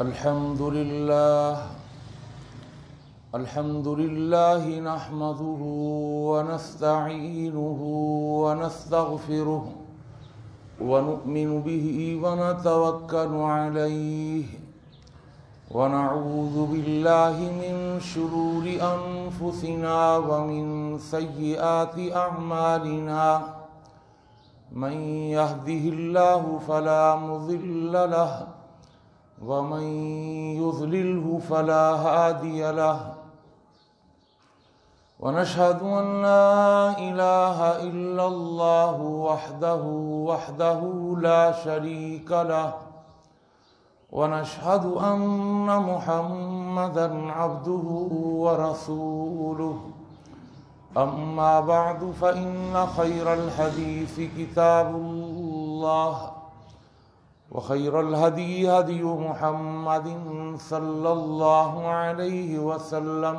الحمد لله نحمده ونستعينه ونستغفره ونؤمن به ونتوكل عليه ونعوذ بالله من شرور أنفسنا ومن سيئات أعمالنا من يهده الله فلا مضل له ومن يضلله فلا هادي له ونشهد أن لا إله إلا الله وحده لا شريك له ونشهد أن محمدًا عبده ورسوله أما بعد فإن خير الحديث كتاب الله وخير الهدي هدي محمد صلى الله عليه وسلم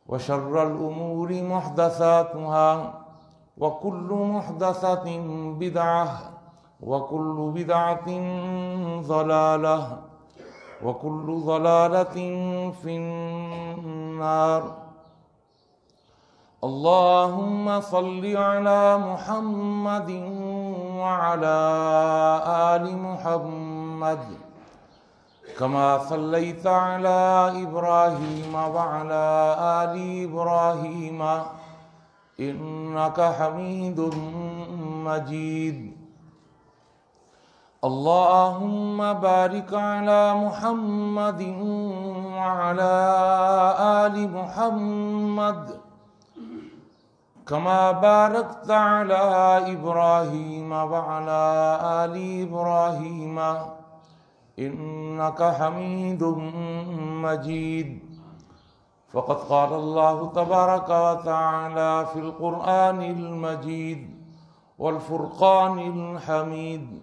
وشر الأمور محدثاتها وكل محدثة بدعة وكل بدعة ضلالة وكل ضلالة في النار اللهم صل على محمد وعلى آل محمد كما صليت على إبراهيم وعلى آل إبراهيم إنك حميد مجيد اللهم بارك على محمد وعلى آل محمد كما باركت على إبراهيم وعلى آل إبراهيم إنك حميد مجيد فقد قال الله تبارك وتعالى في القرآن المجيد والفرقان الحميد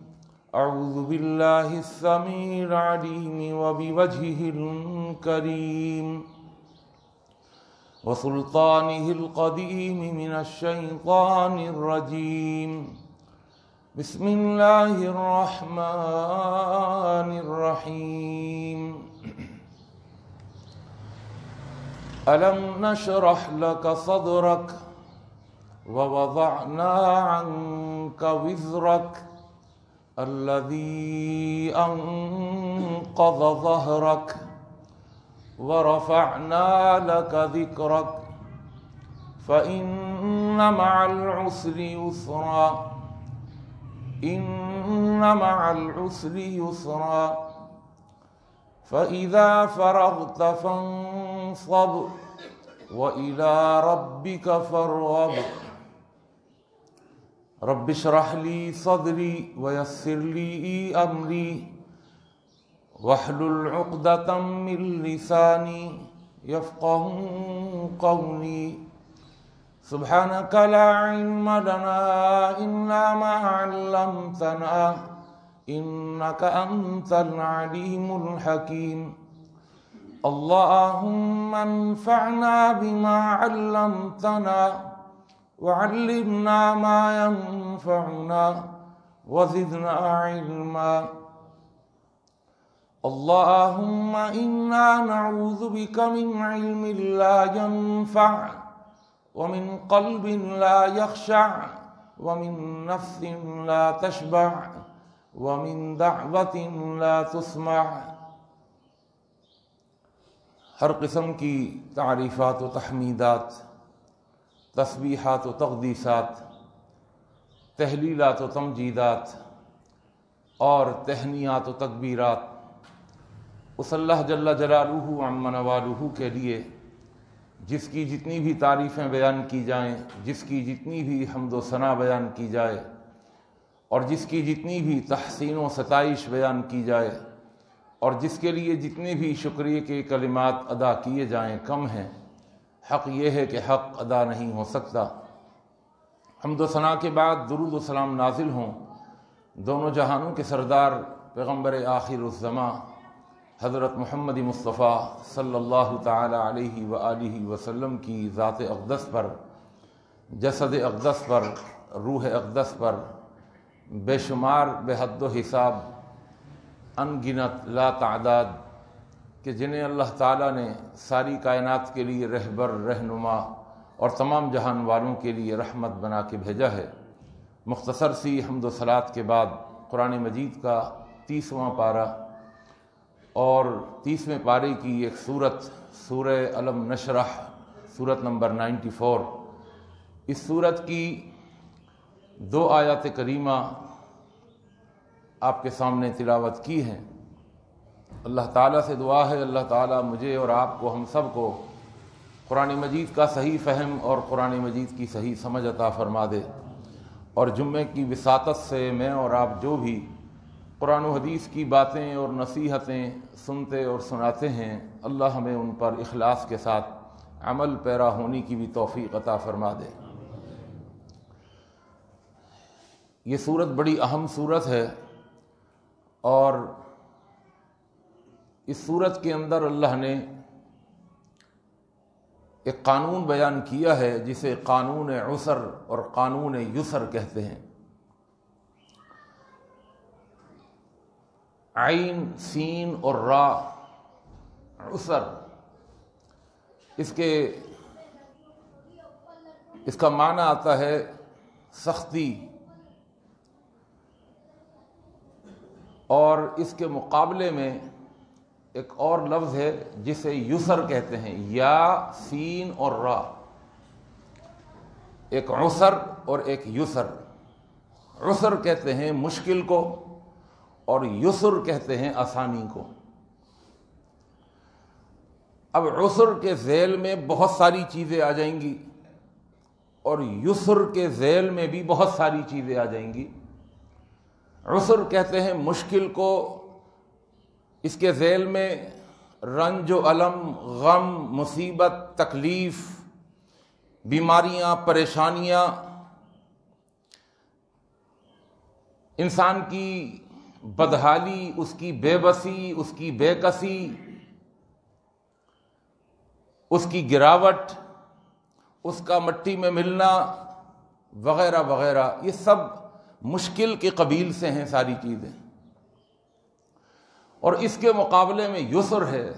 أعوذ بالله السميع العليم وبوجهه الكريم وسلطانه القديم من الشيطان الرجيم بسم الله الرحمن الرحيم ألم نشرح لك صدرك ووضعنا عنك وزرك الذي أنقض ظهرك ورفعنا لك ذكرك فإن مع العسر يسرا إن مع العسر يسرا فإذا فرغت فانصب وإلى ربك فارغب رب اشرح لي صدري ويسر لي أمري واحلل عقدة من لساني يفقهوا قولي سبحانك لا علم لنا إلا ما علمتنا إنك أنت العليم الحكيم اللهم انفعنا بما علمتنا وعلمنا ما ينفعنا وزدنا علما اللهم إنا نعوذ بك من علم لا ينفع ومن قلب لا يخشع ومن نفس لا تشبع ومن دعوة لا تسمع ہر قسم کی تعریفات و تحمیدات، تسبیحات و تقدیسات، تہلیلات و تمجیدات اور تہنیات و تکبیرات اس اللہ جل جلالہ عم نوالہ کے لیے جس کی جتنی بھی تعریفیں بیان کی جائیں، جس کی جتنی بھی حمد و ثنا بیان کی جائے اور جس کی جتنی بھی تحسین و ستائش بیان کی جائے اور جس کے لیے جتنے بھی شکریہ کے کلمات ادا کیے جائیں کم ہیں۔ حق یہ ہے کہ حق ادا نہیں ہو سکتا۔ حمد و ثنا کے بعد درود و سلام نازل ہوں دونوں جہانوں کے سردار پیغمبر آخر الزماں حضرت محمد مصطفیٰ صلی اللہ تعالی علیہ وآلہ وسلم کی ذات اقدس پر، جسد اقدس پر، روح اقدس پر بے شمار بے حد و حساب ان گنت لا تعداد کہ جنہیں اللہ تعالیٰ نے ساری کائنات کے لیے رہبر رہنما اور تمام جہان والوں کے لیے رحمت بنا کے بھیجا ہے۔ مختصر سی حمد و صلوات کے بعد قرآن مجید کا 30واں پارہ اور 30ویں پارے کی ایک سورت سورہ الم نشرح، سورت نمبر 94، اس سورت کی 2 آیات کریمہ آپ کے سامنے تلاوت کی ہیں۔ اللہ تعالیٰ سے دعا ہے اللہ تعالیٰ مجھے اور آپ کو، ہم سب کو قرآن مجید کا صحیح فہم اور قرآن مجید کی صحیح سمجھ عطا فرما دے، اور جمعے کی وساطت سے میں اور آپ جو بھی قرآن و حدیث کی باتیں اور نصیحتیں سنتے اور سناتے ہیں، اللہ ہمیں ان پر اخلاص کے ساتھ عمل پیرا ہونے کی بھی توفیق عطا فرما دے۔ یہ سورت بڑی اہم سورت ہے، اور اس سورت کے اندر اللہ نے ایک قانون بیان کیا ہے جسے قانون عسر اور قانون یسر کہتے ہیں۔ عین، سین اور را، عسر، اس کا معنی آتا ہے سختی، اور اس کے مقابلے میں ایک اور لفظ ہے جسے یسر کہتے ہیں، یا، سین اور را، ایک عسر اور ایک یسر۔ عسر کہتے ہیں مشکل کو اور یسر کہتے ہیں آسانی کو۔ اب عسر کے ذیل میں بہت ساری چیزیں آ جائیں گی اور یسر کے ذیل میں بھی بہت ساری چیزیں آ جائیں گی۔ عسر کہتے ہیں مشکل کو، اس کے ذیل میں رنج و الم، غم، مصیبت، تکلیف، بیماریاں، پریشانیاں، انسان کی بدحالی، اس کی بے بسی، اس کی بے کسی، اس کی گراوٹ، اس کا مٹی میں ملنا وغیرہ وغیرہ، یہ سب مشکل کے قبیل سے ہیں ساری چیزیں۔ اور اس کے مقابلے میں یسر ہے۔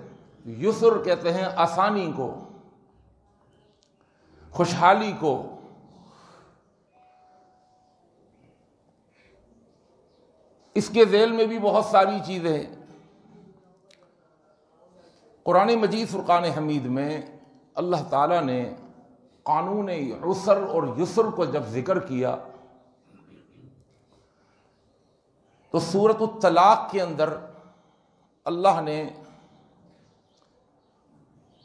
یسر کہتے ہیں آسانی کو، خوشحالی کو۔ اس کے ذیل میں بھی بہت ساری چیزیں ہیں۔ قرآن مجید فرقان حمید میں اللہ تعالیٰ نے قانون عسر اور یسر کو جب ذکر کیا تو سورۃ الطلاق کے اندر اللہ نے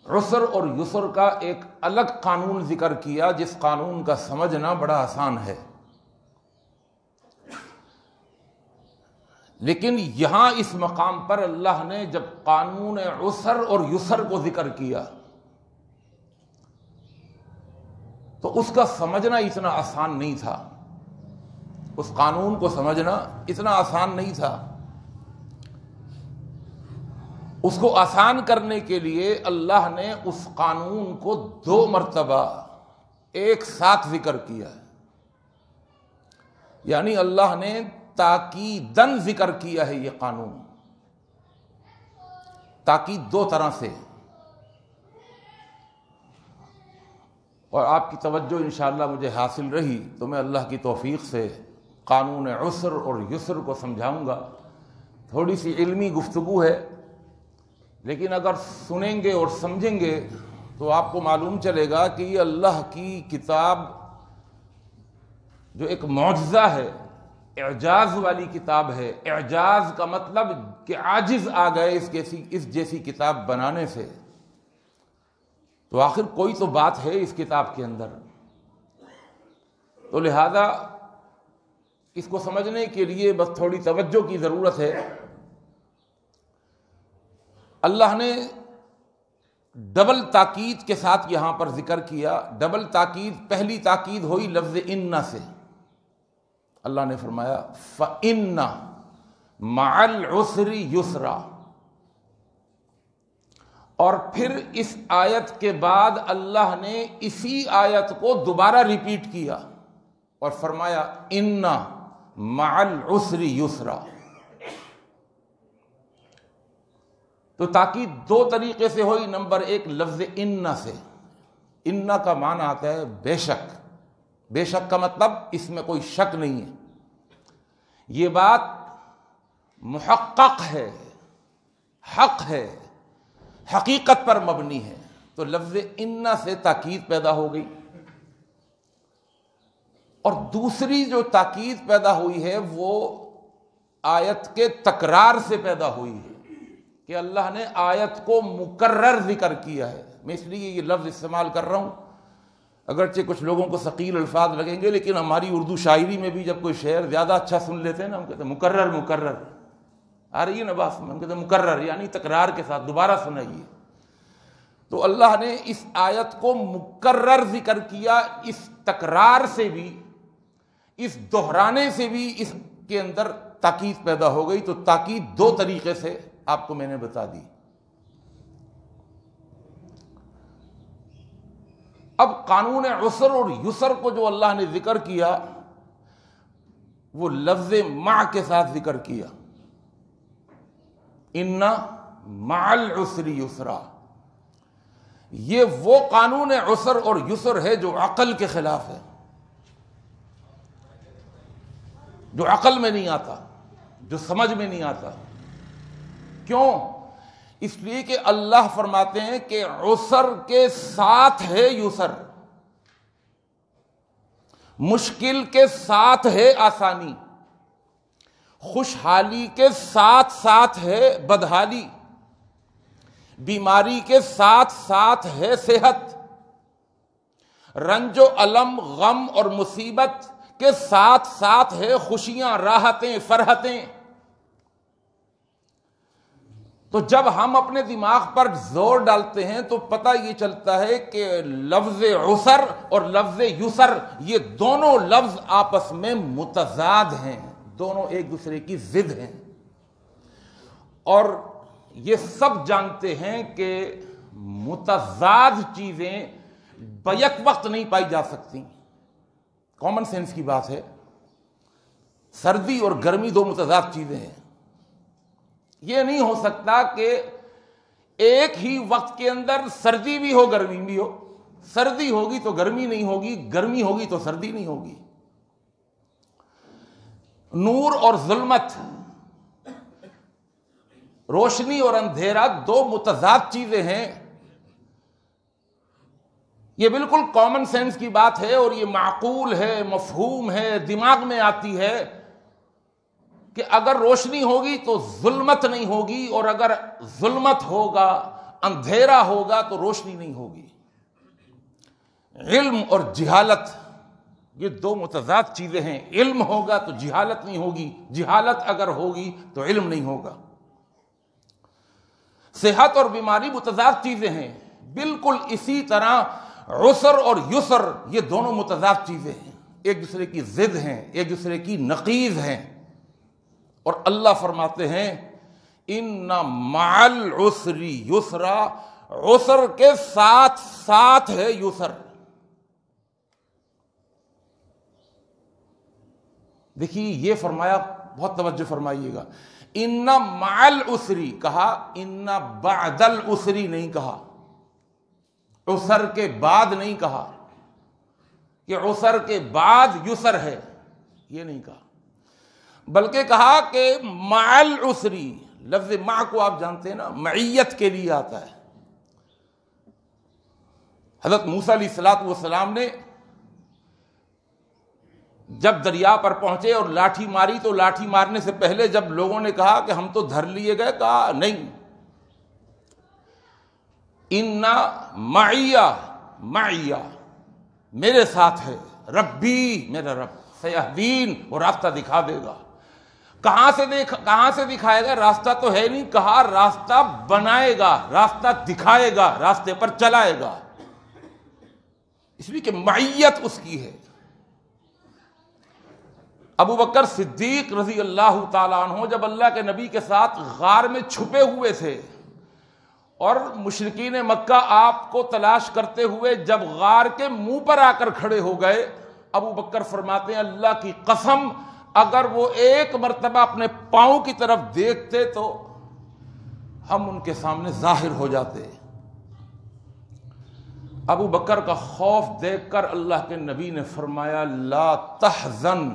عسر اور یسر کا ایک الگ قانون ذکر کیا، جس قانون کا سمجھنا بڑا آسان ہے۔ لیکن یہاں اس مقام پر اللہ نے جب قانون عسر اور یسر کو ذکر کیا تو اس کا سمجھنا اتنا آسان نہیں تھا، اس قانون کو سمجھنا اتنا آسان نہیں تھا۔ اس کو آسان کرنے کے لیے اللہ نے اس قانون کو 2 مرتبہ ایک ساتھ ذکر کیا ہے، یعنی اللہ نے تاکیداً ذکر کیا ہے یہ قانون، تاکید 2 طرح سے۔ اور آپ کی توجہ انشاءاللہ مجھے حاصل رہی تو میں اللہ کی توفیق سے قانون عسر اور یسر کو سمجھاؤں گا۔ تھوڑی سی علمی گفتگو ہے، لیکن اگر سنیں گے اور سمجھیں گے تو آپ کو معلوم چلے گا کہ یہ اللہ کی کتاب جو ایک معجزہ ہے، اعجاز والی کتاب ہے۔ اعجاز کا مطلب کہ عاجز آ گئے اس جیسی کتاب بنانے سے، تو آخر کوئی تو بات ہے اس کتاب کے اندر۔ تو لہذا اس کو سمجھنے کے لیے بس تھوڑی توجہ کی ضرورت ہے۔ اللہ نے ڈبل تاکید کے ساتھ یہاں پر ذکر کیا۔ ڈبل تاکید، پہلی تاکید ہوئی لفظ ان سے۔ اللہ نے فرمایا فَإِنَّ مَعَ الْعُسْرِ يُسْرًا، اور پھر اس آیت کے بعد اللہ نے اسی آیت کو دوبارہ ریپیٹ کیا اور فرمایا اِنَّ مَعَ الْعُسْرِ يُسْرًا۔ تو تاکید دو طریقے سے ہوئی. نمبر ایک لفظ ان سے. ان کا معنی آتا ہے بے شک. بے شک کا مطلب اس میں کوئی شک نہیں ہے, یہ بات محقق ہے, حق ہے, حقیقت پر مبنی ہے. تو لفظ ان سے تاکید پیدا ہو گئی. اور دوسری جو تاکید پیدا ہوئی ہے وہ آیت کے تکرار سے پیدا ہوئی ہے کہ اللہ نے آیت کو مکرر ذکر کیا ہے. میں اس لیے یہ لفظ استعمال کر رہا ہوں, اگرچہ کچھ لوگوں کو ثقیل الفاظ لگیں گے, لیکن ہماری اردو شاعری میں بھی جب کوئی شعر زیادہ اچھا سن لیتے ہیں نا, ہم کہتے ہیں مکرر مکرر, آ رہی ہے نا بات, ہم کہتے ہیں مکرر یعنی تکرار کے ساتھ دوبارہ سنائیے. تو اللہ نے اس آیت کو مکرر ذکر کیا. اس تکرار سے بھی, اس دہرانے سے بھی اس کے اندر تاکید پیدا ہو گئی. تو تاکید دو طریقے سے آپ کو میں نے بتا دی. اب قانون عسر اور یسر کو جو اللہ نے ذکر کیا وہ لفظ مع کے ساتھ ذکر کیا. ان مع العسر یسرا. یہ وہ قانون عسر اور یسر ہے جو عقل کے خلاف ہے, جو عقل میں نہیں آتا, جو سمجھ میں نہیں آتا. کیوں؟ اس لیے کہ اللہ فرماتے ہیں کہ عسر کے ساتھ ہے یسر, مشکل کے ساتھ ہے آسانی, خوشحالی کے ساتھ ساتھ ہے بدحالی, بیماری کے ساتھ ساتھ ہے صحت, رنج و الم غم اور مصیبت کے ساتھ ساتھ ہے خوشیاں راحتیں فرحتیں. تو جب ہم اپنے دماغ پر زور ڈالتے ہیں تو پتہ یہ چلتا ہے کہ لفظ عسر اور لفظ یسر یہ دونوں لفظ آپس میں متضاد ہیں, دونوں ایک دوسرے کی ضد ہیں. اور یہ سب جانتے ہیں کہ متضاد چیزیں بیک وقت نہیں پائی جا سکتی. کامن سینس کی بات ہے. سردی اور گرمی دو متضاد چیزیں ہیں. یہ نہیں ہو سکتا کہ ایک ہی وقت کے اندر سردی بھی ہو گرمی بھی ہو. سردی ہوگی تو گرمی نہیں ہوگی, گرمی ہوگی تو سردی نہیں ہوگی. نور اور ظلمت, روشنی اور اندھیرا دو متضاد چیزیں ہیں. یہ بالکل کامن سینس کی بات ہے اور یہ معقول ہے, مفہوم ہے, دماغ میں آتی ہے کہ اگر روشنی ہوگی تو ظلمت نہیں ہوگی, اور اگر ظلمت ہوگا اندھیرا ہوگا تو روشنی نہیں ہوگی. علم اور جہالت یہ دو متضاد چیزیں ہیں. علم ہوگا تو جہالت نہیں ہوگی, جہالت اگر ہوگی تو علم نہیں ہوگا. صحت اور بیماری متضاد چیزیں ہیں. بالکل اسی طرح عسر اور یسر یہ دونوں متضاد چیزیں ہیں, ایک دوسرے کی ضد ہیں, ایک دوسرے کی نقیض ہیں. اور اللہ فرماتے ہیں ان مع العسر یسرا, عسر کے ساتھ ساتھ ہے یسر. دیکھیے یہ فرمایا, بہت توجہ فرمائیے گا. ان مع العسر کہا, ان بعد العسر نہیں کہا, عسر کے بعد نہیں کہا کہ عسر کے بعد یسر ہے, یہ نہیں کہا, بلکہ کہا کہ مع العسر. لفظ مع کو آپ جانتے ہیں نا, معیت کے لیے آتا ہے. حضرت موسیٰ علیہ السلام نے جب دریا پر پہنچے اور لاٹھی ماری تو لاٹھی مارنے سے پہلے جب لوگوں نے کہا کہ ہم تو دھر لیے گئے, کہا نہیں, ان معیہ میرے ساتھ ہے, ربی میرا رب سیہدین وہ راستہ دکھا دے گا. کہاں سے دکھائے گا؟ راستہ تو ہے نہیں, کہا راستہ بنائے گا, راستہ دکھائے گا, راستے پر چلائے گا. اس لیے کہ معیت اس کی ہے. ابو بکر صدیق رضی اللہ تعالیٰ عنہ جب اللہ کے نبی کے ساتھ غار میں چھپے ہوئے تھے اور مشرکین مکہ آپ کو تلاش کرتے ہوئے جب غار کے منہ پر آ کر کھڑے ہو گئے, ابو بکر فرماتے ہیں اللہ کی قسم اگر وہ ایک مرتبہ اپنے پاؤں کی طرف دیکھتے تو ہم ان کے سامنے ظاہر ہو جاتے۔ ابو بکر کا خوف دیکھ کر اللہ کے نبی نے فرمایا لا تحزن۔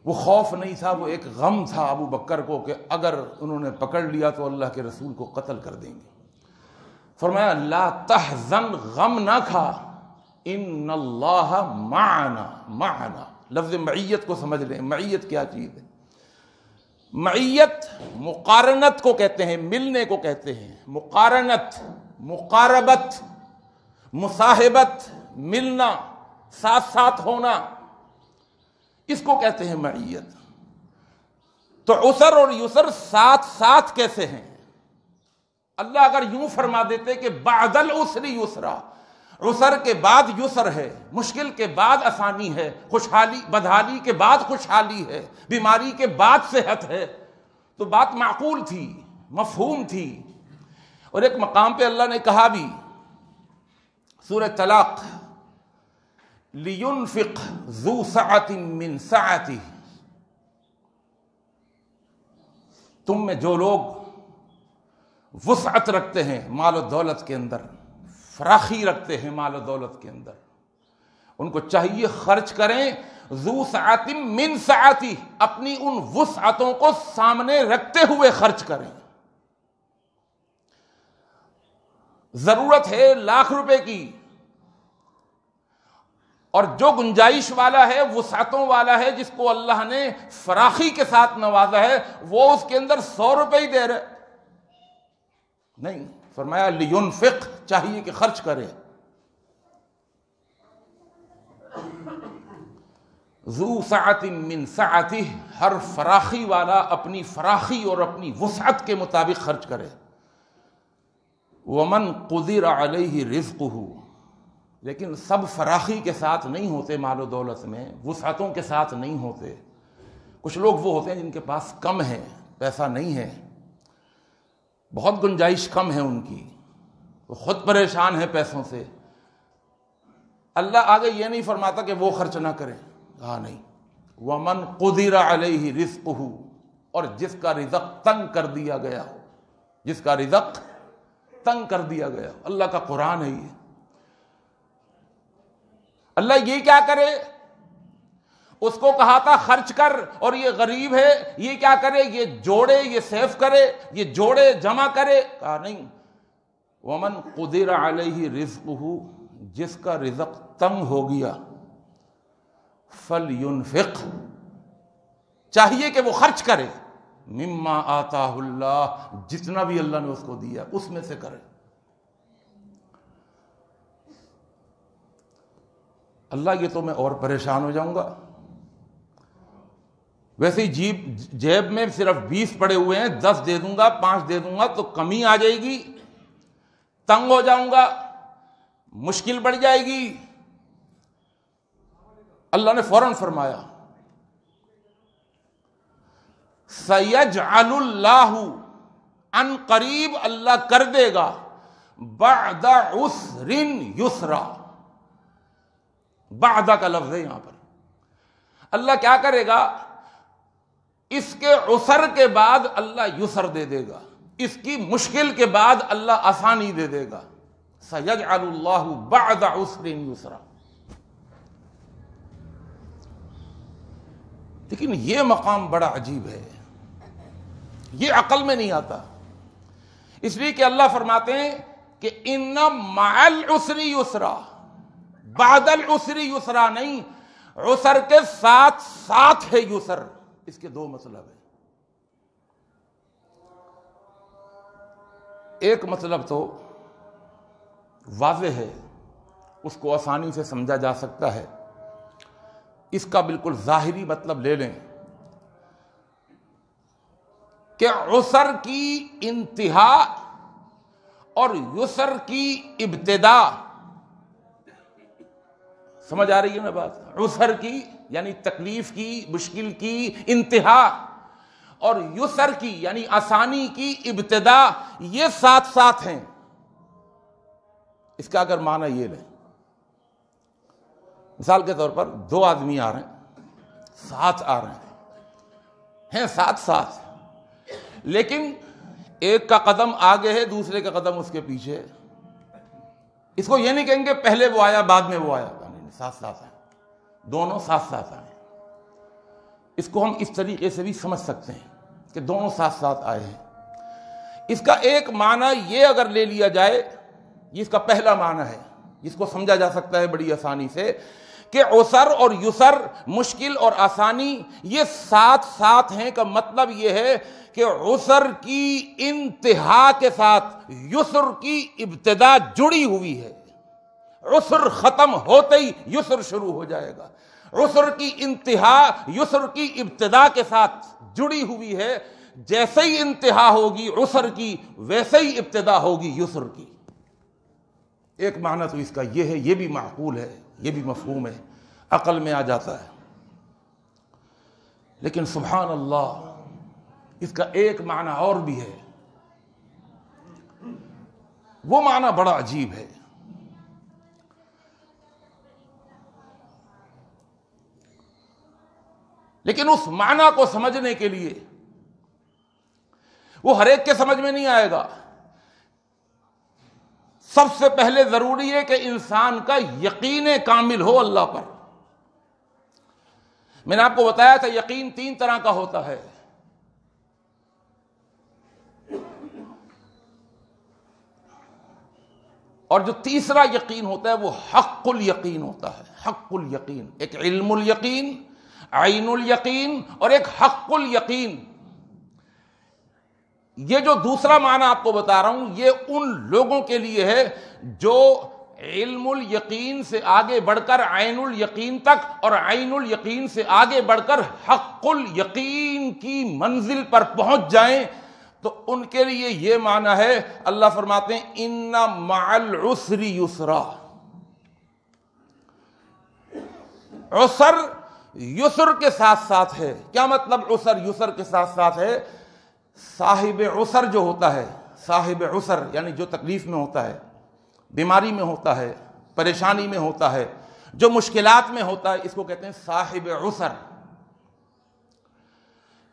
وہ خوف نہیں تھا، وہ ایک غم تھا ابو بکر کو کہ اگر انہوں نے پکڑ لیا تو اللہ کے رسول کو قتل کر دیں گے۔ فرمایا لا تحزن، غم نہ کھا، ان اللہ معنا۔ معنا لفظ معیت کو سمجھ لیں، معیت کیا چیز ہے؟ معیت مقارنت کو کہتے ہیں، ملنے کو کہتے ہیں۔ مقارنت، مقاربت، مصاحبت، ملنا، ساتھ ساتھ ہونا، اس کو کہتے ہیں معیت۔ تو عسر اور یسر ساتھ ساتھ کیسے ہیں؟ اللہ اگر یوں فرما دیتے کہ بعد العسر یسرا، عسر کے بعد یسر ہے، مشکل کے بعد آسانی ہے، خوشحالی بدحالی کے بعد خوشحالی ہے، بیماری کے بعد صحت ہے، تو بات معقول تھی، مفہوم تھی۔ اور ایک مقام پہ اللہ نے کہا بھی، سورہ طلاق، لِيُنْفِقْ ذُو سَعَةٍ مِّن سَعَتِهِ، تم میں جو لوگ وسعت رکھتے ہیں مال و دولت کے اندر، فراخی رکھتے ہیں مال و دولت کے اندر، ان کو چاہیے خرچ کریں ذو سعۃ من سعتی، اپنی ان وسعتوں کو سامنے رکھتے ہوئے خرچ کریں۔ ضرورت ہے لاکھ روپے کی، اور جو گنجائش والا ہے، وسعتوں والا ہے، جس کو اللہ نے فراخی کے ساتھ نوازا ہے، وہ اس کے اندر 100 روپے ہی دے رہے نہیں، فرمایا لینفق، چاہیے کہ خرچ کرے۔ ذو سعۃ من سعتہ، ہر فراخی والا اپنی فراخی اور اپنی وسعت کے مطابق خرچ کرے۔ ومن قدر علیہ رزقہ، لیکن سب فراخی کے ساتھ نہیں ہوتے، مال و دولت میں وسعتوں کے ساتھ نہیں ہوتے۔ کچھ لوگ وہ ہوتے ہیں جن کے پاس کم ہے، پیسہ نہیں ہے، بہت گنجائش کم ہے ان کی، وہ خود پریشان ہے پیسوں سے۔ اللہ آگے یہ نہیں فرماتا کہ وہ خرچ نہ کرے، کہا نہیں، ومن قدر علیہ رزقہ، اور جس کا رزق تنگ کر دیا گیا ہو، جس کا رزق تنگ کر دیا گیا ہو۔ اللہ کا قرآن ہے یہ۔ اللہ یہ کیا کرے؟ اس کو کہا تھا خرچ کر، اور یہ غریب ہے، یہ کیا کرے؟ یہ جوڑے، یہ سیو کرے، یہ جوڑے جمع کرے، کہا نہیں، ومن قدر علیہ رزقہ، جس کا رزق تنگ ہو گیا، فلینفق، چاہیے کہ وہ خرچ کرے، مما آتاہ اللہ، جتنا بھی اللہ نے اس کو دیا اس میں سے کرے۔ اللہ یہ تو میں اور پریشان ہو جاؤں گا، ویسے ہی جیب میں صرف 20 پڑے ہوئے ہیں، 10 دے دوں گا، 5 دے دوں گا تو کمی آ جائے گی، تنگ ہو جاؤں گا، مشکل بڑھ جائے گی۔ اللہ نے فوراً فرمایا سَيَجْعَلُ اللَّهُ، ان قریب اللہ کر دے گا، بعد عسر یسرا، بعد کا لفظ ہے یہاں پر۔ اللہ کیا کرے گا؟ اس کے عسر کے بعد اللہ یسر دے دے گا، اس کی مشکل کے بعد اللہ آسانی دے دے گا۔ سَيَجْعَلُ اللَّهُ بَعْدَ عُسْرٍ يُسْرًا۔ لیکن یہ مقام بڑا عجیب ہے، یہ عقل میں نہیں آتا، اس لیے کہ اللہ فرماتے ہیں کہ ان مع العسر یسرا، بعد العسر یسرا نہیں، عسر کے ساتھ ساتھ ہے یسر۔ اس کے دو مطلب ہیں، ایک مطلب تو واضح ہے، اس کو آسانی سے سمجھا جا سکتا ہے، اس کا بالکل ظاہری مطلب لے لیں کہ عسر کی انتہا اور یسر کی ابتدا، سمجھ آ رہی ہے نا بات؟ عسر کی یعنی تکلیف کی، مشکل کی انتہا، اور یسر کی یعنی آسانی کی ابتدا، یہ ساتھ ساتھ ہیں۔ اس کا اگر معنی یہ لیں، مثال کے طور پر 2 آدمی آ رہے ہیں، ساتھ آ رہے ہیں ساتھ ساتھ، لیکن ایک کا قدم آگے ہے، دوسرے کا قدم اس کے پیچھے ہے۔ اس کو یہ نہیں کہیں گے پہلے وہ آیا بعد میں وہ آیا، نہیں، ساتھ ساتھ آئے، دونوں ساتھ ساتھ آئے۔ اس کو ہم اس طریقے سے بھی سمجھ سکتے ہیں کہ دونوں ساتھ ساتھ آئے ہیں۔ اس کا ایک معنی یہ اگر لے لیا جائے، یہ اس کا پہلا معنی ہے جس کو سمجھا جا سکتا ہے بڑی آسانی سے، کہ عسر اور یسر، مشکل اور آسانی، یہ ساتھ ساتھ ہیں کا مطلب یہ ہے کہ عسر کی انتہا کے ساتھ یسر کی ابتدا جڑی ہوئی ہے۔ عسر ختم ہوتے ہی یسر شروع ہو جائے گا۔ عسر کی انتہا یسر کی ابتدا کے ساتھ جڑی ہوئی ہے۔ جیسے ہی انتہا ہوگی عسر کی، ویسے ہی ابتدا ہوگی یسر کی۔ ایک معنی تو اس کا یہ ہے، یہ بھی معقول ہے، یہ بھی مفہوم ہے، عقل میں آ جاتا ہے۔ لیکن سبحان اللہ، اس کا ایک معنی اور بھی ہے، وہ معنی بڑا عجیب ہے۔ لیکن اس معنی کو سمجھنے کے لیے وہ ہر ایک کے سمجھ میں نہیں آئے گا۔ سب سے پہلے ضروری ہے کہ انسان کا یقین کامل ہو اللہ پر۔ میں نے آپ کو بتایا تھا یقین 3 طرح کا ہوتا ہے۔ اور جو تیسرا یقین ہوتا ہے وہ حق الیقین ہوتا ہے۔ حق الیقین، ایک علم الیقین، عین الیقین، اور ایک حق الیقین۔ یہ جو دوسرا معنی آپ کو بتا رہا ہوں، یہ ان لوگوں کے لیے ہے جو علم الیقین سے آگے بڑھ کر عین الیقین تک، اور عین الیقین سے آگے بڑھ کر حق الیقین کی منزل پر پہنچ جائیں، تو ان کے لیے یہ معنی ہے، اللہ فرماتے ہیں ان مع العسر یسرا۔ عسر یسر کے ساتھ ساتھ ہے۔ کیا مطلب عسر یسر کے ساتھ ساتھ ہے؟ صاحب عسر جو ہوتا ہے، صاحب عسر یعنی جو تکلیف میں ہوتا ہے، بیماری میں ہوتا ہے، پریشانی میں ہوتا ہے، جو مشکلات میں ہوتا ہے، اس کو کہتے ہیں صاحب عسر۔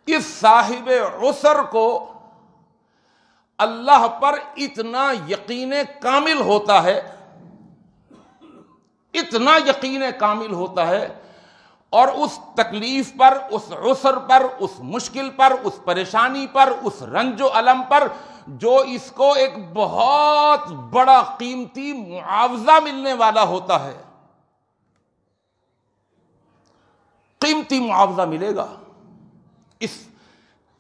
اس صاحب عسر کو اللہ پر اتنا یقین کامل ہوتا ہے، اتنا یقین کامل ہوتا ہے، اور اس تکلیف پر، اس عسر پر، اس مشکل پر، اس پریشانی پر، اس رنج و الم پر جو اس کو ایک بہت بڑا قیمتی معاوضہ ملنے والا ہوتا ہے، قیمتی معاوضہ ملے گا۔ اس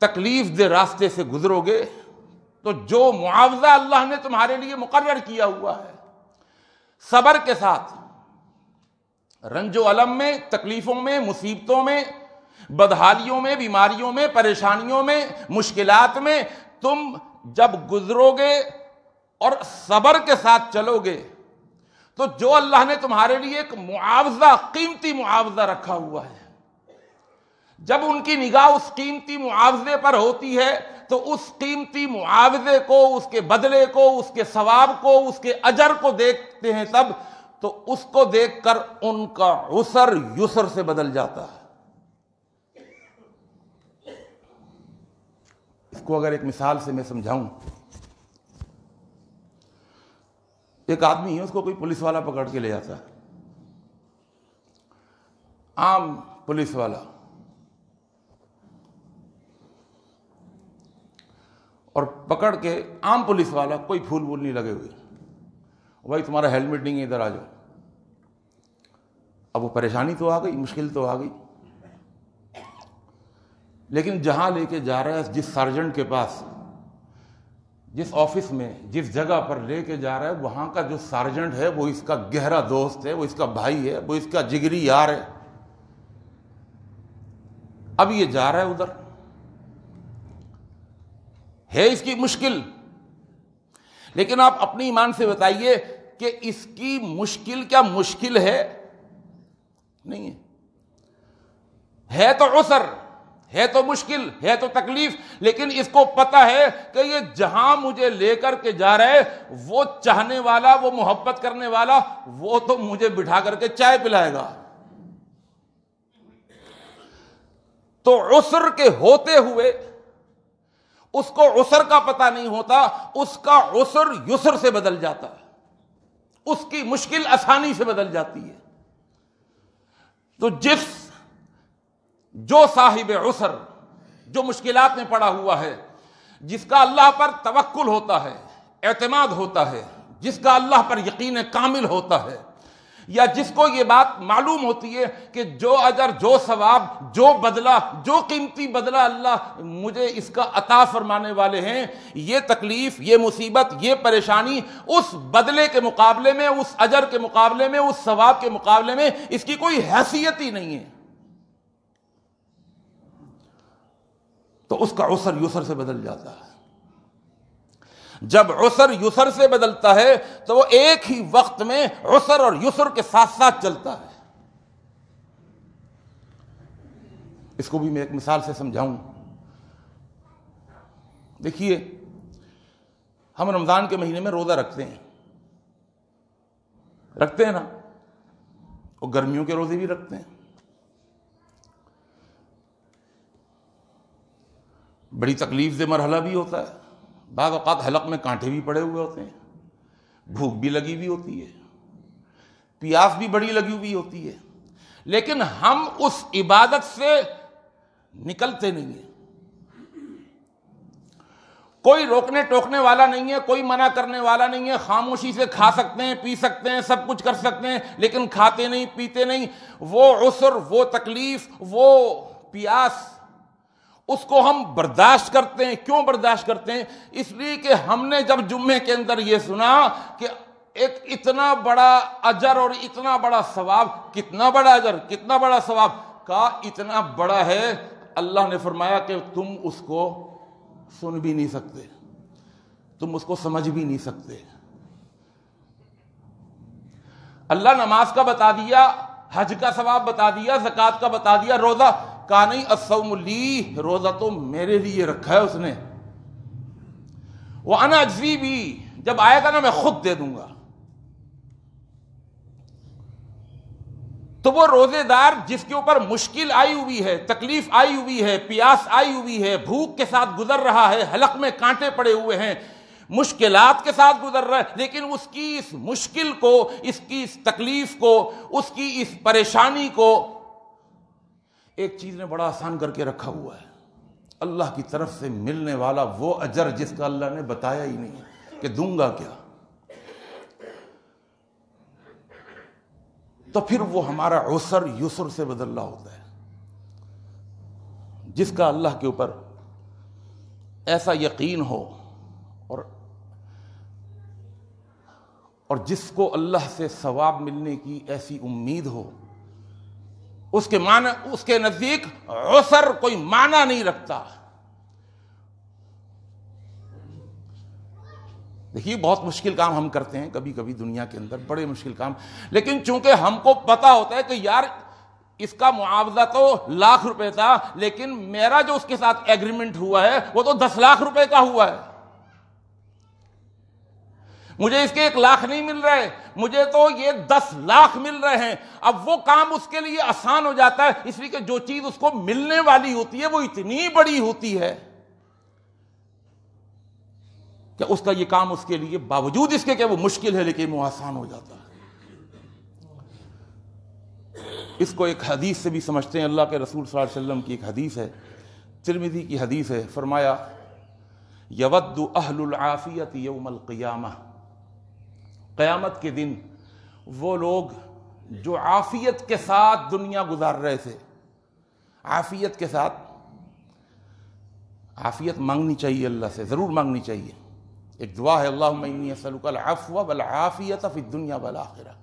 تکلیف دہ راستے سے گزرو گے تو جو معاوضہ اللہ نے تمہارے لیے مقرر کیا ہوا ہے، صبر کے ساتھ، رنج و الم میں، تکلیفوں میں، مصیبتوں میں، بدحالیوں میں، بیماریوں میں، پریشانیوں میں، مشکلات میں تم جب گزرو گے اور صبر کے ساتھ چلو گے تو جو اللہ نے تمہارے لیے ایک معاوضہ، قیمتی معاوضہ رکھا ہوا ہے، جب ان کی نگاہ اس قیمتی معاوضے پر ہوتی ہے تو اس قیمتی معاوضے کو، اس کے بدلے کو، اس کے ثواب کو، اس کے اجر کو دیکھتے ہیں تب، تو اس کو دیکھ کر ان کا عسر یسر سے بدل جاتا ہے۔ اس کو اگر ایک مثال سے میں سمجھاؤں، ایک آدمی ہے، اس کو کوئی پولیس والا پکڑ کے لے جاتا ہے، عام پولیس والا، اور پکڑ کے عام پولیس والا، کوئی پھول وول نہیں لگے ہوئے، بھائی تمہارا ہیلمٹ نہیں ہے، ادھر آ جاؤ۔ اب وہ پریشانی تو آ گئی، مشکل تو آ گئی، لیکن جہاں لے کے جا رہا ہے، جس سارجنٹ کے پاس، جس آفس میں، جس جگہ پر لے کے جا رہا ہے، وہاں کا جو سارجنٹ ہے وہ اس کا گہرا دوست ہے، وہ اس کا بھائی ہے، وہ اس کا جگری یار ہے۔ اب یہ جا رہا ہے ادھر، ہے اس کی مشکل، لیکن آپ اپنی ایمان سے بتائیے کہ اس کی مشکل کیا مشکل ہے؟ نہیں ہے تو عسر، ہے تو مشکل، ہے تو تکلیف، لیکن اس کو پتا ہے کہ یہ جہاں مجھے لے کر کے جا رہا ہے، وہ چاہنے والا، وہ محبت کرنے والا، وہ تو مجھے بٹھا کر کے چائے پلائے گا۔ تو عسر کے ہوتے ہوئے اس کو عسر کا پتہ نہیں ہوتا، اس کا عسر یسر سے بدل جاتا ہے، اس کی مشکل آسانی سے بدل جاتی ہے۔ تو جو صاحب عسر، جو مشکلات میں پڑا ہوا ہے، جس کا اللہ پر توکل ہوتا ہے، اعتماد ہوتا ہے، جس کا اللہ پر یقین کامل ہوتا ہے، یا جس کو یہ بات معلوم ہوتی ہے کہ جو اجر، جو ثواب، جو بدلہ، جو قیمتی بدلہ اللہ مجھے اس کا عطا فرمانے والے ہیں، یہ تکلیف، یہ مصیبت، یہ پریشانی اس بدلے کے مقابلے میں، اس اجر کے مقابلے میں، اس ثواب کے مقابلے میں اس کی کوئی حیثیت ہی نہیں ہے، تو اس کا عسر یسر سے بدل جاتا ہے۔ جب عسر یسر سے بدلتا ہے تو وہ ایک ہی وقت میں عسر اور یسر کے ساتھ ساتھ چلتا ہے۔ اس کو بھی میں ایک مثال سے سمجھاؤں۔ دیکھیے، ہم رمضان کے مہینے میں روزہ رکھتے ہیں نا، اور گرمیوں کے روزے بھی رکھتے ہیں، بڑی تکلیف دہ مرحلہ بھی ہوتا ہے، بعض اوقات حلق میں کانٹے بھی پڑے ہوئے ہوتے ہیں، بھوک بھی لگی ہوئی ہوتی ہے، پیاس بھی بڑی لگی ہوئی ہوتی ہے، لیکن ہم اس عبادت سے نکلتے نہیں ہیں۔ کوئی روکنے ٹوکنے والا نہیں ہے، کوئی منع کرنے والا نہیں ہے، خاموشی سے کھا سکتے ہیں، پی سکتے ہیں، سب کچھ کر سکتے ہیں، لیکن کھاتے نہیں، پیتے نہیں۔ وہ عسر، وہ تکلیف، وہ پیاس، اس کو ہم برداشت کرتے ہیں۔ کیوں برداشت کرتے ہیں؟ اس لیے کہ ہم نے جب جمعے کے اندر یہ سنا کہ ایک اتنا بڑا اجر اور اتنا بڑا ثواب، کتنا بڑا اجر، کتنا بڑا ثواب، کہا اتنا بڑا ہے، اللہ نے فرمایا کہ تم اس کو سن بھی نہیں سکتے، تم اس کو سمجھ بھی نہیں سکتے۔ اللہ نماز کا بتا دیا، حج کا ثواب بتا دیا، زکوٰۃ کا بتا دیا، روزہ کہا نہیں، الصوم لی، روزہ تو میرے لیے رکھا ہے اس نے، وانا اجزی بھی، جب آئے گا نا میں خود دے دوں گا۔ تو وہ روزے دار جس کے اوپر مشکل آئی ہوئی ہے، تکلیف آئی ہوئی ہے، پیاس آئی ہوئی ہے، بھوک کے ساتھ گزر رہا ہے، حلق میں کانٹے پڑے ہوئے ہیں، مشکلات کے ساتھ گزر رہا ہے، لیکن اس کی اس مشکل کو، اس کی اس تکلیف کو، اس کی اس پریشانی کو ایک چیز نے بڑا آسان کر کے رکھا ہوا ہے، اللہ کی طرف سے ملنے والا وہ اجر جس کا اللہ نے بتایا ہی نہیں ہے کہ دوں گا کیا۔ تو پھر وہ ہمارا عسر یسر سے بدل رہا ہوتا ہے۔ جس کا اللہ کے اوپر ایسا یقین ہو اور جس کو اللہ سے ثواب ملنے کی ایسی امید ہو، اس کے نزدیک عسر کوئی معنی نہیں رکھتا۔ دیکھیے، بہت مشکل کام ہم کرتے ہیں کبھی کبھی دنیا کے اندر، بڑے مشکل کام، لیکن چونکہ ہم کو پتا ہوتا ہے کہ یار اس کا معاوضہ تو 1,00,000 روپے تھا، لیکن میرا جو اس کے ساتھ ایگریمنٹ ہوا ہے وہ تو 10 لاکھ روپے کا ہوا ہے، مجھے اس کے 1 لاکھ نہیں مل رہے، مجھے تو یہ 10 لاکھ مل رہے ہیں۔ اب وہ کام اس کے لیے آسان ہو جاتا ہے، اس لیے کہ جو چیز اس کو ملنے والی ہوتی ہے وہ اتنی بڑی ہوتی ہے کہ اس کا یہ کام اس کے لیے باوجود اس کے کہ وہ مشکل ہے لیکن وہ آسان ہو جاتا ہے۔ اس کو ایک حدیث سے بھی سمجھتے ہیں، اللہ کے رسول صلی اللہ علیہ وسلم کی ایک حدیث ہے، ترمذی کی حدیث ہے، فرمایا یود اہل العافیۃ یوم القیامہ، قیامت کے دن وہ لوگ جو عافیت کے ساتھ دنیا گزار رہے تھے، عافیت کے ساتھ، عافیت مانگنی چاہیے اللہ سے، ضرور مانگنی چاہیے، ایک دعا ہے اللہم انی اسألک العفو والعافیۃ فی الدنیا والآخرہ،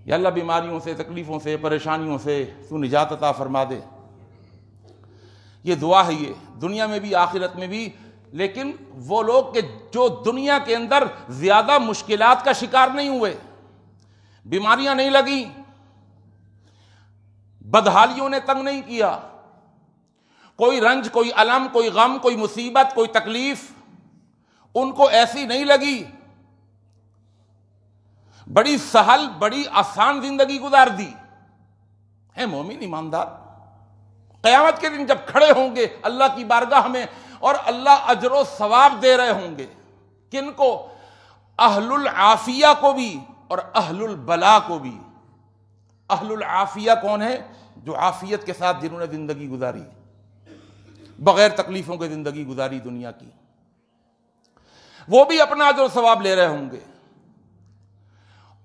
یا اللہ بیماریوں سے، تکلیفوں سے، پریشانیوں سے تو نجات عطا فرما دے، یہ دعا ہے، یہ دنیا میں بھی آخرت میں بھی۔ لیکن وہ لوگ کہ جو دنیا کے اندر زیادہ مشکلات کا شکار نہیں ہوئے، بیماریاں نہیں لگیں، بدحالیوں نے تنگ نہیں کیا، کوئی رنج، کوئی الم، کوئی غم، کوئی مصیبت، کوئی تکلیف ان کو ایسی نہیں لگی، بڑی سہل، بڑی آسان زندگی گزار دی ہے مومن ایماندار۔ قیامت کے دن جب کھڑے ہوں گے اللہ کی بارگاہ میں اور اللہ اجر و ثواب دے رہے ہوں گے. کن کو؟ اہل العافیہ کو بھی اور اہل البلا کو بھی. اہل العافیہ کون ہے؟ جو عافیت کے ساتھ جنہوں نے زندگی گزاری، بغیر تکلیفوں کے زندگی گزاری دنیا کی، وہ بھی اپنا اجر و ثواب لے رہے ہوں گے.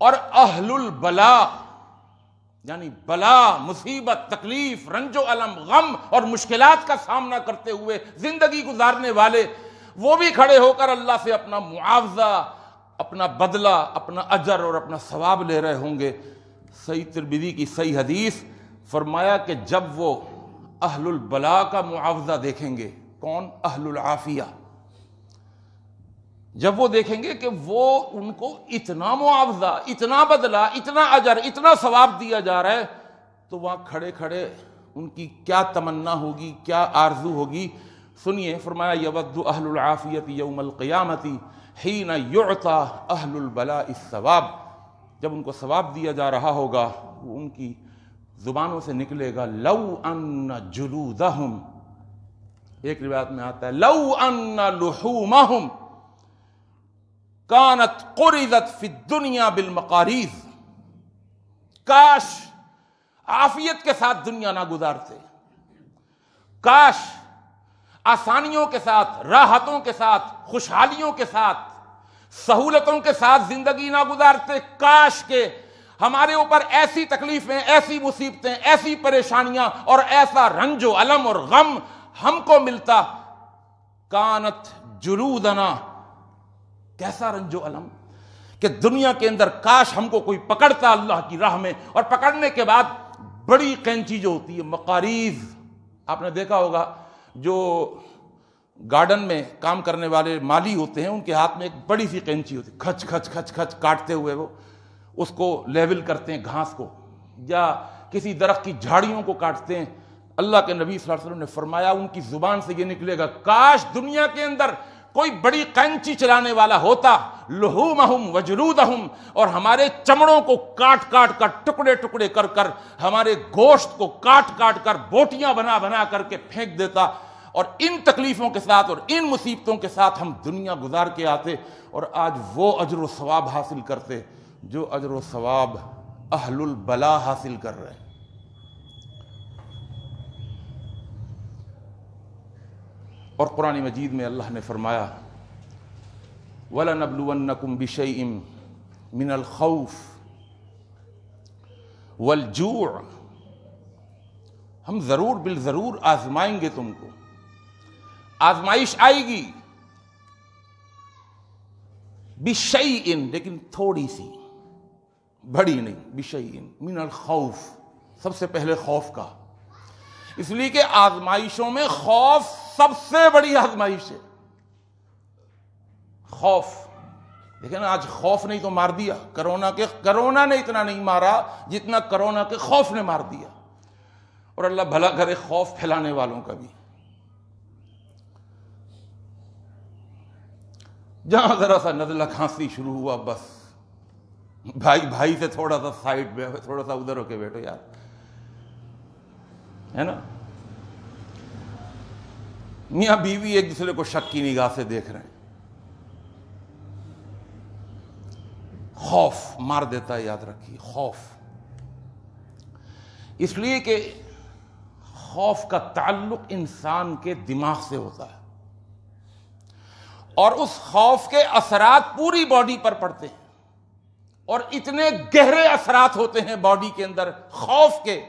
اور اہل البلا یعنی بلا، مصیبت، تکلیف، رنج و الم، غم اور مشکلات کا سامنا کرتے ہوئے زندگی گزارنے والے، وہ بھی کھڑے ہو کر اللہ سے اپنا معاوضہ، اپنا بدلہ، اپنا اجر اور اپنا ثواب لے رہے ہوں گے. صحیح ترمذی کی صحیح حدیث، فرمایا کہ جب وہ اہل البلا کا معاوضہ دیکھیں گے، کون؟ اہل العافیہ، جب وہ دیکھیں گے کہ وہ ان کو اتنا معاوضہ، اتنا بدلہ، اتنا اجر، اتنا ثواب دیا جا رہا ہے، تو وہاں کھڑے کھڑے ان کی کیا تمنا ہوگی، کیا آرزو ہوگی. سنیے، فرمایا یود اہل العافیۃ یوم القیامۃ حین یعطی اہل البلاء الثواب. جب ان کو ثواب دیا جا رہا ہوگا، وہ ان کی زبانوں سے نکلے گا لو ان جلودہم، ایک روایت میں آتا ہے لو ان لحومہم کانت قرضت فی الدنیا بالمقاریض. کاش عافیت کے ساتھ دنیا نہ گزارتے، کاش آسانیوں کے ساتھ، راحتوں کے ساتھ، خوشحالیوں کے ساتھ، سہولتوں کے ساتھ زندگی نہ گزارتے. کاش کہ ہمارے اوپر ایسی تکلیفیں، ایسی مصیبتیں، ایسی پریشانیاں اور ایسا رنج و الم اور غم ہم کو ملتا. کانت جلودنا، کیسا رنج و الم کہ دنیا کے اندر کاش ہم کو کوئی پکڑتا اللہ کی راہ میں، اور پکڑنے کے بعد بڑی قینچی جو ہوتی ہے، مقاریض، آپ نے دیکھا ہوگا جو گارڈن میں کام کرنے والے مالی ہوتے ہیں، ان کے ہاتھ میں ایک بڑی سی قینچی ہوتی ہے، کھچ کھچ کھچ کھچ کاٹتے ہوئے وہ اس کو لیول کرتے ہیں، گھاس کو یا کسی درخت کی جھاڑیوں کو کاٹتے ہیں. اللہ کے نبی صلی اللہ علیہ وسلم نے فرمایا ان کی زبان سے یہ نکلے گا، کاش دنیا کے اندر کوئی بڑی قینچی چلانے والا ہوتا، لحومہم وجلودہم، اور ہمارے چمڑوں کو کاٹ کاٹ کر، ٹکڑے ٹکڑے کر کر، ہمارے گوشت کو کاٹ کاٹ کر بوٹیاں بنا بنا کر کے پھینک دیتا، اور ان تکلیفوں کے ساتھ اور ان مصیبتوں کے ساتھ ہم دنیا گزار کے آتے، اور آج وہ اجر و ثواب حاصل کرتے جو اجر و ثواب اہل البلا حاصل کر رہے ہیں. اور قرآن مجید میں اللہ نے فرمایا وَلَنَبْلُوَنَّكُمْ بِشَيْءٍ مِّنَ الْخَوْفِ وَالْجُوعِ، ہم ضرور بالضرور آزمائیں گے تم کو. آزمائش آئے گی، بِشَيْءٍ، لیکن تھوڑی سی، بڑی نہیں، بِشَيْءٍ مِّنَ الْخَوْفِ، سب سے پہلے خوف کا، اس لیے کہ آزمائشوں میں خوف سب سے بڑی آزمائش ہے. خوف، لیکن آج خوف نہیں تو مار دیا. کرونا نے اتنا نہیں مارا جتنا کرونا کے خوف نے مار دیا، اور اللہ بھلا کرے خوف پھیلانے والوں کا بھی. جہاں ذرا سا نزلہ کھانسی شروع ہوا، بس بھائی سے تھوڑا سا سائڈ میں، تھوڑا سا ادھر ہو کے بیٹھو یار، ہے نا. میاں بیوی ایک دوسرے کو شک کی نگاہ سے دیکھ رہے ہیں. خوف مار دیتا ہے، یاد رکھیے، خوف. اس لیے کہ خوف کا تعلق انسان کے دماغ سے ہوتا ہے، اور اس خوف کے اثرات پوری باڈی پر پڑتے ہیں، اور اتنے گہرے اثرات ہوتے ہیں باڈی کے اندر خوف کے،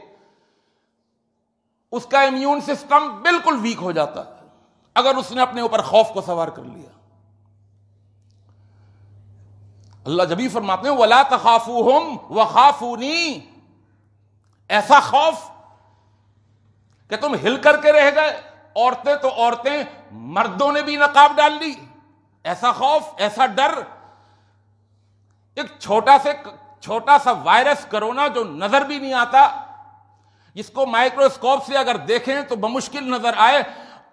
اس کا امیون سسٹم بالکل ویک ہو جاتا ہے اگر اس نے اپنے اوپر خوف کو سوار کر لیا. اللہ جب ہی فرماتے ہیں وَلَا تَخَافُوهُمْ وَخَافُونِي، ایسا خوف کہ تم ہل کر کے رہ گئے. عورتیں تو عورتیں، مردوں نے بھی نقاب ڈال لی. ایسا خوف، ایسا ڈر. ایک چھوٹا سا وائرس کرونا جو نظر بھی نہیں آتا، جس کو مائکروسکوپ سے اگر دیکھیں تو بمشکل نظر آئے،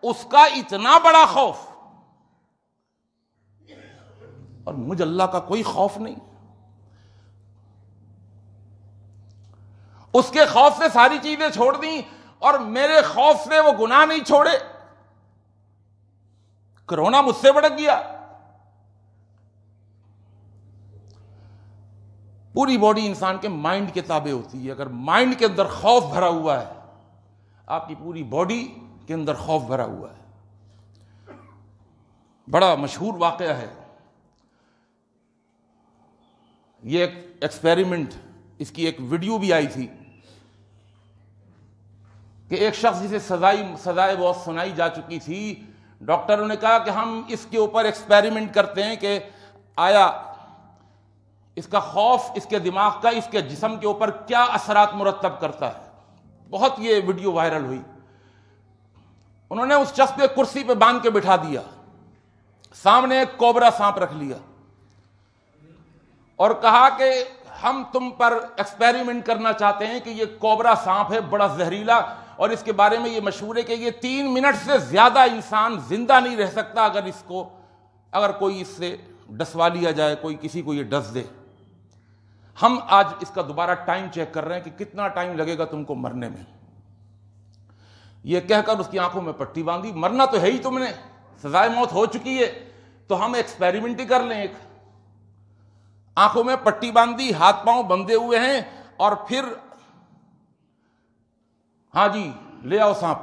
اس کا اتنا بڑا خوف. اور مجھ اللہ کا کوئی خوف نہیں. اس کے خوف سے ساری چیزیں چھوڑ دیں، اور میرے خوف سے وہ گناہ نہیں چھوڑے. کرونا مجھ سے بھڑک گیا. پوری باڈی انسان کے مائنڈ کے تابع ہوتی ہے. اگر مائنڈ کے اندر خوف بھرا ہوا ہے، آپ کی پوری باڈی کے اندر خوف بھرا ہوا ہے. بڑا مشہور واقعہ ہے یہ، ایک ایکسپیریمنٹ، اس کی ایک ویڈیو بھی آئی تھی کہ ایک شخص جسے سزائے بہت سنائی جا چکی تھی، ڈاکٹروں نے کہا کہ ہم اس کے اوپر ایکسپیریمنٹ کرتے ہیں کہ آیا اس کا خوف اس کے دماغ کا اس کے جسم کے اوپر کیا اثرات مرتب کرتا ہے. بہت یہ ویڈیو وائرل ہوئی. انہوں نے اس شخص کو ایک کرسی پہ باندھ کے بٹھا دیا، سامنے ایک کوبرا سانپ رکھ لیا اور کہا کہ ہم تم پر ایکسپیریمنٹ کرنا چاہتے ہیں کہ یہ کوبرا سانپ ہے، بڑا زہریلا، اور اس کے بارے میں یہ مشہور ہے کہ یہ 3 منٹ سے زیادہ انسان زندہ نہیں رہ سکتا اگر کوئی اس سے ڈسوا لیا جائے، کوئی کسی کو یہ ڈس دے. ہم آج اس کا دوبارہ ٹائم چیک کر رہے ہیں کہ کتنا ٹائم لگے گا تم کو مرنے میں. یہ کہہ کر اس کی آنکھوں میں پٹی باندھی. مرنا تو ہے ہی تم نے، سزائے موت ہو چکی ہے، تو ہم ایکسپیریمنٹ ہی کر لیں. ایک آنکھوں میں پٹی باندھی، ہاتھ پاؤں بندھے ہوئے ہیں، اور پھر ہاں جی لے آؤ سانپ.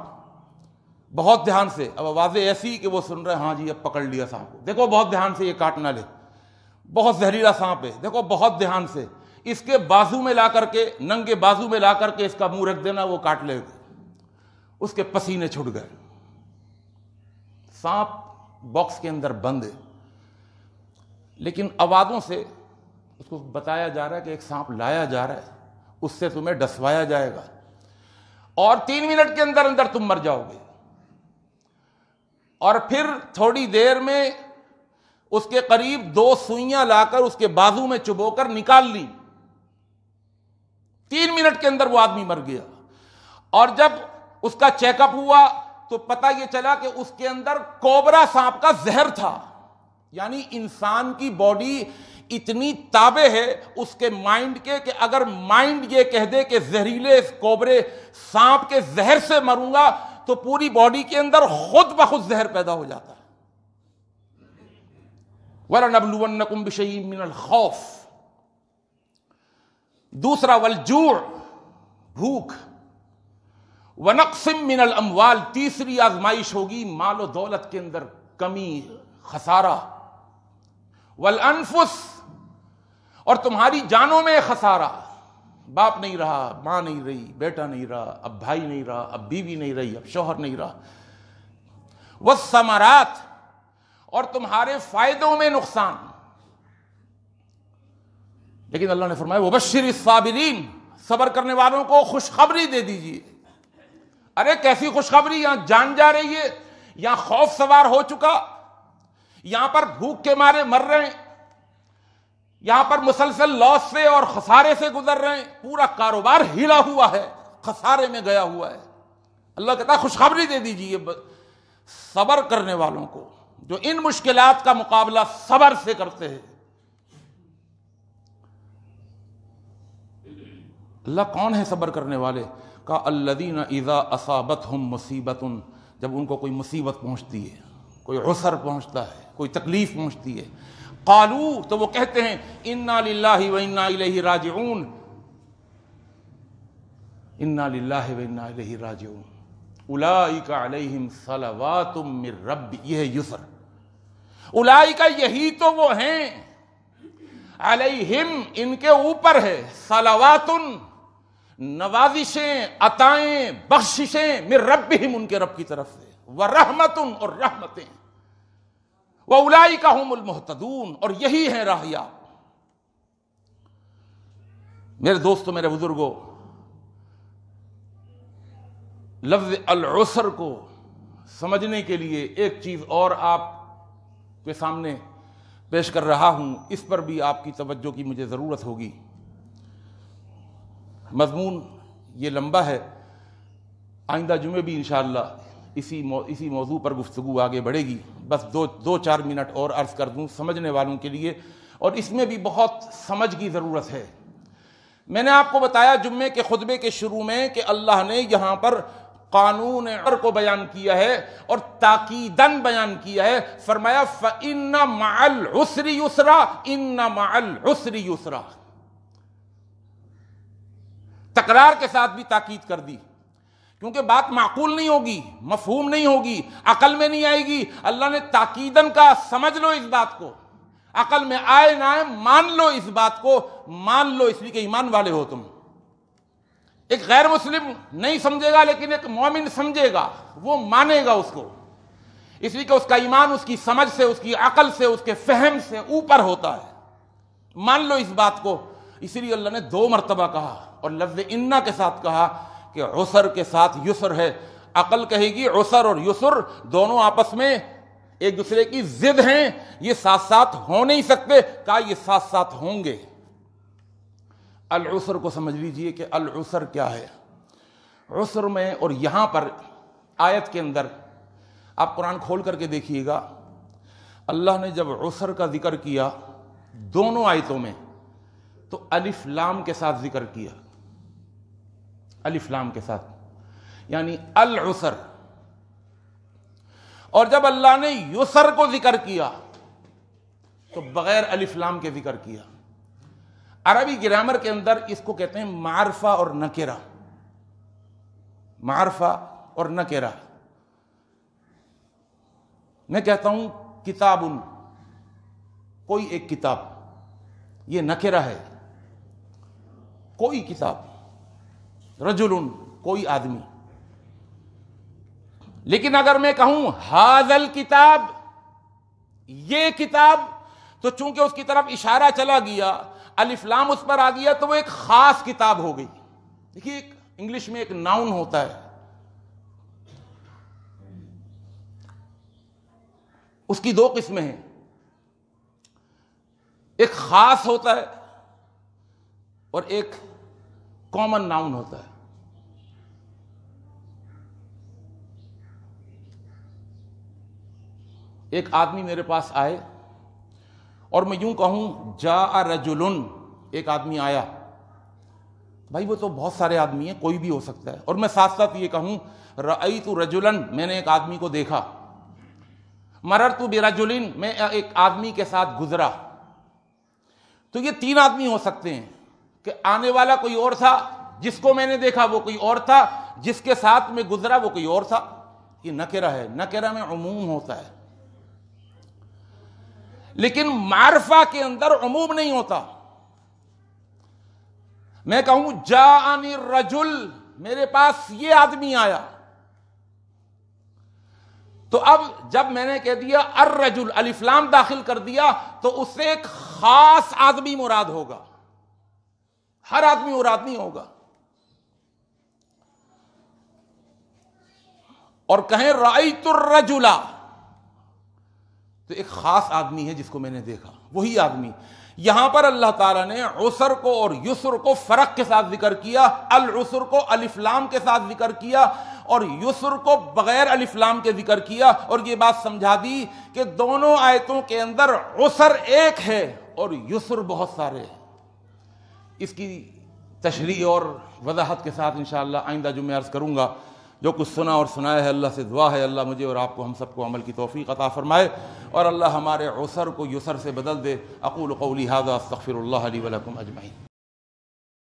بہت دھیان سے، اب آوازیں ایسی کہ وہ سن رہے ہیں ہاں جی اب پکڑ لیا سانپ کو، دیکھو بہت دھیان سے، یہ کاٹ نہ لے، بہت زہریلا سانپ ہے، دیکھو بہت دھیان سے. اس کے بازو میں لا کر کے، ننگے بازو میں لا کر کے اس کا منہ رکھ دینا، وہ کاٹ لے گا. اس کے پسینے چھوٹ گئے. سانپ باکس کے اندر بند ہے، لیکن آوازوں سے اس کو بتایا جا رہا ہے کہ ایک سانپ لایا جا رہا ہے، اس سے تمہیں ڈسوایا جائے گا اور 3 منٹ کے اندر اندر تم مر جاؤ گے. اور پھر تھوڑی دیر میں اس کے قریب 2 سوئیاں لا کر اس کے بازو میں چبو کر نکال لی. 3 منٹ کے اندر وہ آدمی مر گیا. اور جب اس کا چیک اپ ہوا تو پتہ یہ چلا کہ اس کے اندر کوبرا سانپ کا زہر تھا. یعنی انسان کی باڈی اتنی تابع ہے اس کے مائنڈ کے کہ اگر مائنڈ یہ کہہ دے کہ زہریلے کوبرے سانپ کے زہر سے مروں گا تو پوری باڈی کے اندر خود بخود زہر پیدا ہو جاتا ہے. وَلَنَبْلُوَنَّكُمْ بِشَيْءٍ مِّنَ الْخَوْفِ. دوسرا والجوع، بھوک، وَنَقْصٍ مِّنَ الْأَمْوَالِ. تیسری آزمائش ہوگی مال و دولت کے اندر کمی، خسارہ. والانفس، اور تمہاری جانوں میں خسارہ. باپ نہیں رہا، ماں نہیں رہی، بیٹا نہیں رہا، اب بھائی نہیں رہا، اب بیوی نہیں رہی، اب شوہر نہیں رہا. والثمرات، اور تمہارے فائدوں میں نقصان. لیکن اللہ نے فرمایا وبشر الصابرین، صبر کرنے والوں کو خوشخبری دے دیجیے. ارے کیسی خوشخبری؟ یہاں جان جا رہی ہے، یہاں خوف سوار ہو چکا، یہاں پر بھوک کے مارے مر رہے ہیں، یہاں پر مسلسل لاس سے اور خسارے سے گزر رہے ہیں، پورا کاروبار ہلا ہوا ہے، خسارے میں گیا ہوا ہے. اللہ کہتا ہے خوشخبری دے دیجیے صبر کرنے والوں کو جو ان مشکلات کا مقابلہ صبر سے کرتے ہیں. اللہ کون ہے صبر کرنے والے؟ کہ الذین اذا اصابتہم مصیبت، جب ان کو کوئی مصیبت پہنچتی ہے، کوئی عسر پہنچتا ہے، کوئی تکلیف پہنچتی ہے، قالو، تو وہ کہتے ہیں انا للہ و انا الیہ راجعون. انا للہ و انا الیہ راجعون. اولئک علیہم صلوات من رب، یہ ہے یسر. اولئک، یہی تو وہ ہیں، علیہم، ان کے اوپر ہے، صلوات، نوازشیں، عطائیں، بخششیں، من ربہم، ان کے رب کی طرف سے، ورحمت، اور رحمتیں، وَأُولَئِكَ هُمُ الْمُهْتَدُونَ، اور یہی ہیں راہیاب. میرے دوستو، میرے بزرگوں، لفظ العسر کو سمجھنے کے لیے ایک چیز اور آپ کے سامنے پیش کر رہا ہوں، اس پر بھی آپ کی توجہ کی مجھے ضرورت ہوگی. مضمون یہ لمبا ہے، آئندہ جمعے بھی انشاءاللہ اسی موضوع پر گفتگو آگے بڑھے گی. بس دو چار منٹ اور عرض کر دوں سمجھنے والوں کے لیے، اور اس میں بھی بہت سمجھ کی ضرورت ہے. میں نے آپ کو بتایا جمعے کے خطبے کے شروع میں کہ اللہ نے یہاں پر قانون کو بیان کیا ہے اور تاکیدن بیان کیا ہے. فرمایا فَإِنَّ مَعَ الْعُسْرِ يُسْرًا إِنَّ مَعَ الْعُسْرِ يُسْرًا. تکرار کے ساتھ بھی تاکید کر دی، کیونکہ بات معقول نہیں ہوگی، مفہوم نہیں ہوگی، عقل میں نہیں آئے گی. اللہ نے تاکیدن کا سمجھ لو اس بات کو، عقل میں آئے نہ آئے مان لو اس بات کو، مان لو اس لیے کہ ایمان والے ہو تم. ایک غیر مسلم نہیں سمجھے گا لیکن ایک مومن سمجھے گا، وہ مانے گا اس کو، اس لیے کہ اس کا ایمان اس کی سمجھ سے، اس کی عقل سے، اس کے فہم سے اوپر ہوتا ہے. مان لو اس بات کو. اسی لیے اللہ نے 2 مرتبہ کہا اور لفظ انا کے ساتھ کہا کہ عسر کے ساتھ یسر ہے. عقل کہے گی عسر اور یسر دونوں آپس میں ایک دوسرے کی ضد ہیں، یہ ساتھ ساتھ ہو نہیں سکتے. کہا یہ ساتھ ساتھ ہوں گے. العسر کو سمجھ لیجئے کہ العسر کیا ہے. عسر میں، اور یہاں پر آیت کے اندر آپ قرآن کھول کر کے دیکھیے گا، اللہ نے جب عسر کا ذکر کیا دونوں آیتوں میں تو الف لام کے ساتھ ذکر کیا، الف لام کے ساتھ، یعنی العسر. اور جب اللہ نے یسر کو ذکر کیا تو بغیر الف لام کے ذکر کیا. عربی گرامر کے اندر اس کو کہتے ہیں معرفہ اور نکرہ. معرفہ اور نکرہ. میں کہتا ہوں کتاب، کوئی ایک کتاب، یہ نکرہ ہے، کوئی کتاب. رجل، کوئی آدمی. لیکن اگر میں کہوں ھذا الکتاب، یہ کتاب، تو چونکہ اس کی طرف اشارہ چلا گیا، الف لام اس پر آ گیا، تو وہ ایک خاص کتاب ہو گئی. دیکھیے ایک انگلش میں ایک ناؤن ہوتا ہے، اس کی 2 قسمیں ہیں. ایک خاص ہوتا ہے اور ایک کامن ناؤن ہوتا ہے. ایک آدمی میرے پاس آئے اور میں یوں کہوں جاء رجل، ایک آدمی آیا. بھائی وہ تو بہت سارے آدمی ہیں، کوئی بھی ہو سکتا ہے. اور میں ساتھ ساتھ یہ کہوں رأیت رجلا، میں نے ایک آدمی کو دیکھا. مررت برجل، میں ایک آدمی کے ساتھ گزرا. تو یہ 3 آدمی ہو سکتے ہیں کہ آنے والا کوئی اور تھا، جس کو میں نے دیکھا وہ کوئی اور تھا، جس کے ساتھ میں گزرا وہ کوئی اور تھا. یہ نکرہ ہے. نکرہ میں عموم ہوتا ہے، لیکن معرفہ کے اندر عموم نہیں ہوتا. میں کہوں جاءنی الرجل، میرے پاس یہ آدمی آیا، تو اب جب میں نے کہہ دیا الرجل، الف لام داخل کر دیا، تو اس سے ایک خاص آدمی مراد ہوگا، ہر آدمی مراد نہیں ہوگا. اور کہیں رأیت الرجل، تو ایک خاص آدمی ہے جس کو میں نے دیکھا، وہی آدمی. یہاں پر اللہ تعالیٰ نے عسر کو اور یسر کو فرق کے ساتھ ذکر کیا. العسر کو الف لام کے ساتھ ذکر کیا اور یسر کو بغیر الف لام کے ذکر کیا. اور یہ بات سمجھا دی کہ دونوں آیتوں کے اندر عسر ایک ہے اور یسر بہت سارے ہیں. اس کی تشریح اور وضاحت کے ساتھ انشاءاللہ آئندہ جمعے عرض کروں گا. جو کچھ سنا اور سنایا ہے، اللہ سے دعا ہے اللہ مجھے اور آپ کو، ہم سب کو عمل کی توفیق عطا فرمائے اور اللہ ہمارے عسر کو یسر سے بدل دے. اقول قولی ھذا استغفر اللہ لی ولکم اجمعین.